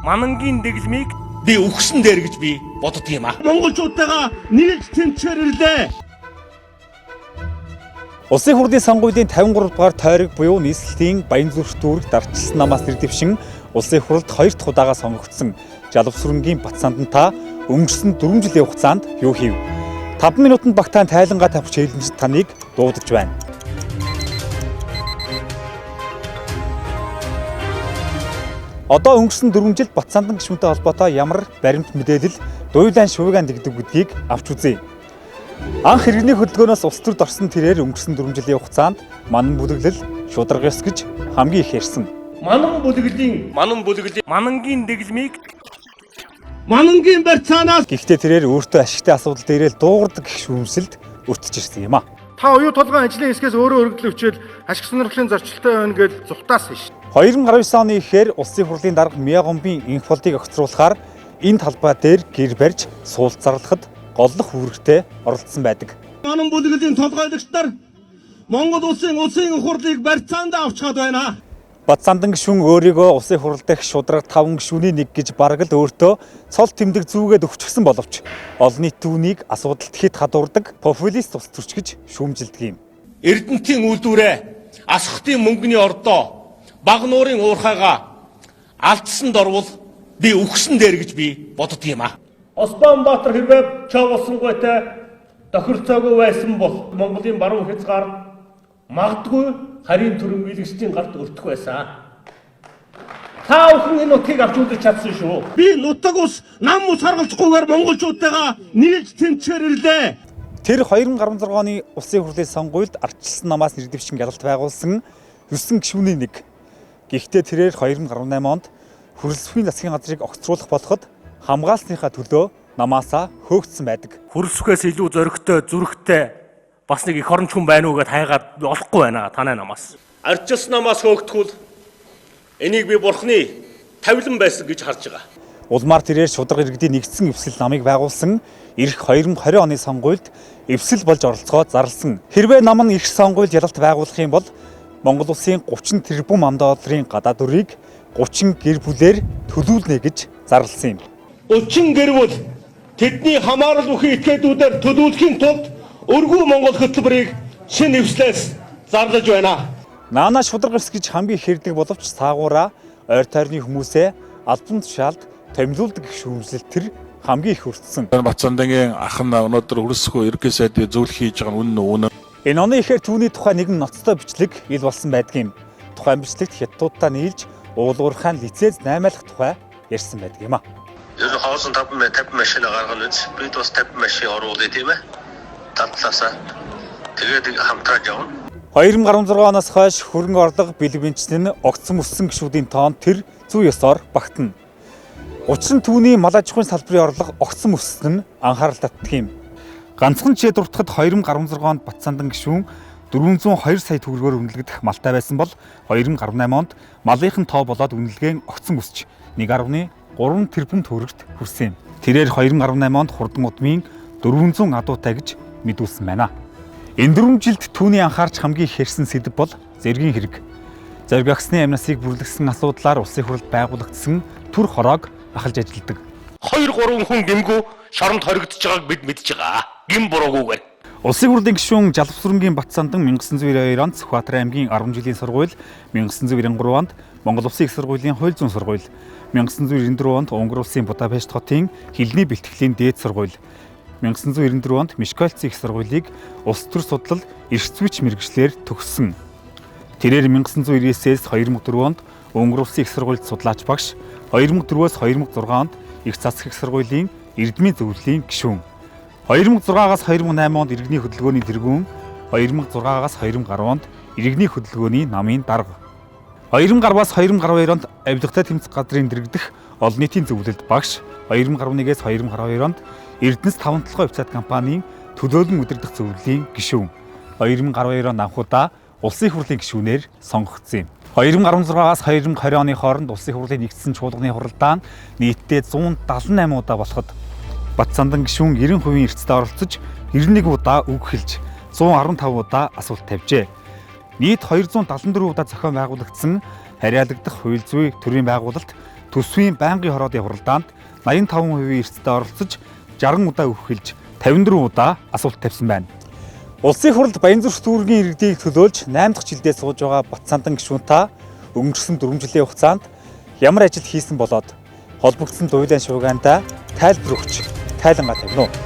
манангийн дэглэмийг би үхсэн дээр гэж би боддог юм а. Монголчуудтайгаа нийлж тэнцвэрлээ. Улсын хурлын сонгуулийн 53 дугаар тойрог буюу нийслэлийн Баянзүрх дүүрэгт ардчилсан намаас нэрдэвшин улсын хуралд 2 дахь удаага сонгогдсон Жалавсүрэнгийн Батсандантаа өнгөрсөн 4 жилийн хугацаанд юу хийв? 5 минутанд багтаан тайлангаа тавьж хэлэлцэж таныг дуудаж байна. Одоо өнгөрсөн 4 жилд Батсандан гишүүнтэй холбоотой ямар баримт мэдээлэл дуйлайн шувуугаан дэгдэг гэдгийг авч үзье. Анх иргэний хөдөлгөөнөөс улс төрд орсон тэрээр өнгөрсөн 4 жилийн хугацаанд манан бүлэглэл шударга ёс гэж хамгийн их ярьсан. манангийн дэглэмийг Манангийн барьцаанаас Гэхдээ тэрээр өөртөө ашигтай асуудал дээрээ дуугардаг гэх шүүмсэлд өртөж ирсэн юм а. Та оюу толгойн ажлын хэсгээс өөрөө өргөдөл өчөөл ашиг сонирхлын зорчилтой байна гэж зүхтаас ш. 2019 оны ихээр улсын хурлын дарга Мянгомбын инх болдыг огцруулахаар энэ талбай дээр гэр барьж суулцарлахад голлох үүрэгтэй оролцсон байдаг. манан бүлэглэлийн толгойдогч нар Монгол улсын хурлыг барьцаанд авчихад байна. Батсандан гишүүн өөрийгөө улсын хурал дахь шударга 5 гишүүний нэг гэж бараг л өөртөө цол тэмдэг зүүгээд өгчихсөн боловч олон нийт түүнийг асуудалд хэд хадуурдаг популист улс төрч гэж шүүмжилдэг юм. Эрдэнтийн үйлдвэрээ асхтын мөнгөний ордоо баг нуурын уурхайгаа алдсанд орвол би үхсэн дээр гэж би боддог юм а. Осбанбаатар хэрвээ чавсангойтой тохирцоогүй байсан бол Монголын баруун хязгаар магадгүй харийн төрөм биелэгчдийн гарт өртөх байсан. Та бүхэн энэ нутгийг авч үзэж чадсан шүү. Би нутаг ус нам ус харгалзахгүйгээр монголчуудтайгаа нийлж тэнцвэрлээ. Тэр 2016 оны улсын хурлын сонгуульд ардчилсан намаас нэрдэвшин гялалт байгуулсан 9 гишүүний нэг. Гэхдээ тэрээр 2018 онд хөрөлсөхийн засгийн газрыг огцруулах болоход хамгаалсныхаа төлөө намаасаа хөөгдсөн байдаг. хөрөлсөхөөс илүү зоригтой, зүрхтэй бас нэг их оронч хүн байна уу гэдээ хайгаад олохгүй байна танай намаас. Ардчилсан намаас хөөгдөхүүл энийг би бурхны тавилан байсан гэж харж байгаа. Улмаар тэрээр шударга иргэдийн нэгдсэн эвсэл намыг байгуулсан ирэх 2020 оны сонгуульд эвсэл болж оролцоход зарласан. Хэрвээ нам нь их сонгуульд ялалт байгуулах юм бол Монгол улсын 30 тэрбум $, гадаад өрийг 30 гэр бүлээр төлүүлнэ гэж зарласан юм. 30 гэр бүл тэдний хамаарал бүхий этгээдүүдээр төлөвлөхийн тулд өргөө Монгол хөтөлбөрийг шинэ эвслээс зарлаж байна. Наана шударга ёс гэж хамгийн их хэрдэг боловч цаагаараа ойр тойрны хүмүүсээ албан тушаалд томилуулдаг гэх шүүмжлэл тэр хамгийн их өртсөн. Батсандангийн ах нь өнөөдөр хөрөлсөхөө ерөнхий сайдын зөвлөх хийж байгаа нь үнэн. Энэ оны ихээр түүний тухай нэгэн ноцтой бичлэг ил болсон байдгийн. Тухайн бичлэгт хятадуудтай нийлж уулуурхайн лиценз наймаалах тухай ярьсан байдаг юм а. Ер нь хоосон 50 машина гаргана үз. Бид бас 50 машин оруулъя тийм ээ. Талтлаасаа. Тэгээд хамтраад явна. 2016 оноос хойш хөрөнгө орлого бэлэг бэнчсэн нь огцсон өссөн гишүүдийн тоон тэр зүй ёсоор багтана. Учир нь түүний мал аж ахуйн салбарын орлого огцсон өссөн нь анхаарал татдаг юм. Ганцхан жишээ дуртахад 2016 онд Батсандан гишүүн 402 сая төгрөгөөр үнэлэгдэх малтай байсан бол 2018 онд малынхын тоо болоод үнэлгээ огцсон өсч 1.3 тэрбум төгрөгт хүрсэн юм. Тэрээр 2018 онд хурдан удмын 400 адуутай гэж мэдүүлсэн байна. Энэ 4 жилд түүний анхаарч хамгийн их хэрсэн сэдэв бол зэргийн хэрэг. Зоригогсны амнасыг бүрлэгсэн асуудлаар улсын хурлд байгуулагдсан төр хороог ахалж ажилладаг. 2-3 хүн гимгүү шоронд хоригдож байгааг бид мэдж байгаа. Гим буруугүйгээр. Улсын хурлын гишүүн Жалавсүрэнгийн Батсандан 1992 онд Сүхбаатар аймгийн 10 жилийн сургууль, 1993 онд Монгол Улсын их сургуулийн хууль зүйн сургууль, 1994 онд Унгар улсын Будапешт хотын хэлний бэлтгэлийн дээд сургууль, 1994 онд Мишкольцын их сургуулийг улс төр судлал эрх зүйч мэргэжлэр төгссөн. Тэрээр 1999-ээс 2004 онд Унгар улсын их сургуульд судлаач багш, 2004-өөс 2006 онд их засаг их сургуулийн эрдмийн зөвлөлийн гишүүн. 2006-аас 2008 онд иргэний хөдөлгөөний тэргүүн, 2006-аас 2010 онд иргэний хөдөлгөөний намын дарга. 2010-аас 2012 онд авилгатай тэмцэх газрын дэргэдэх олон нийтийн зөвлөлд багш, 2011-ээс 2012 онд Эрдэнэс 5 толгой хувьцаат компанийн төлөөлөн удирдах зөвлөлийн гишүүн. 2012 онд анхудаа улсын хурлын гишүүнээр сонгогдсон юм. 2016-аас 2020 оны хооронд улсын хурлын нэгдсэн чуулганы хуралдаан нийтдээ 178 удаа болоход Батсандан гишүүн 90% эрсдэд оролцож 91 удаа үг хэлж 115 удаа асуулт тавьжээ. Нийт 274 удаа зохион байгуулагдсан нариалагдах хууль зүйн төрийн байгуулалт төсвийн байнгын хороодын хуралдаанд 85% эрсдэлд оролцож 60 удаа өгөхөлж 54 удаа асуулт тавьсан байна. Улсын хурлд Баянзүрх дүүргийн иргэдийг төлөөлж 8 дахь жилдээ сууж байгаа Батцаандан гишүүнтэй өнгөрсөн 4 жилийн хугацаанд ямар ажил хийсэн болоод холбогдсон дуйлан шуугаандаа тайлбар өгч тайлангаа тавина уу?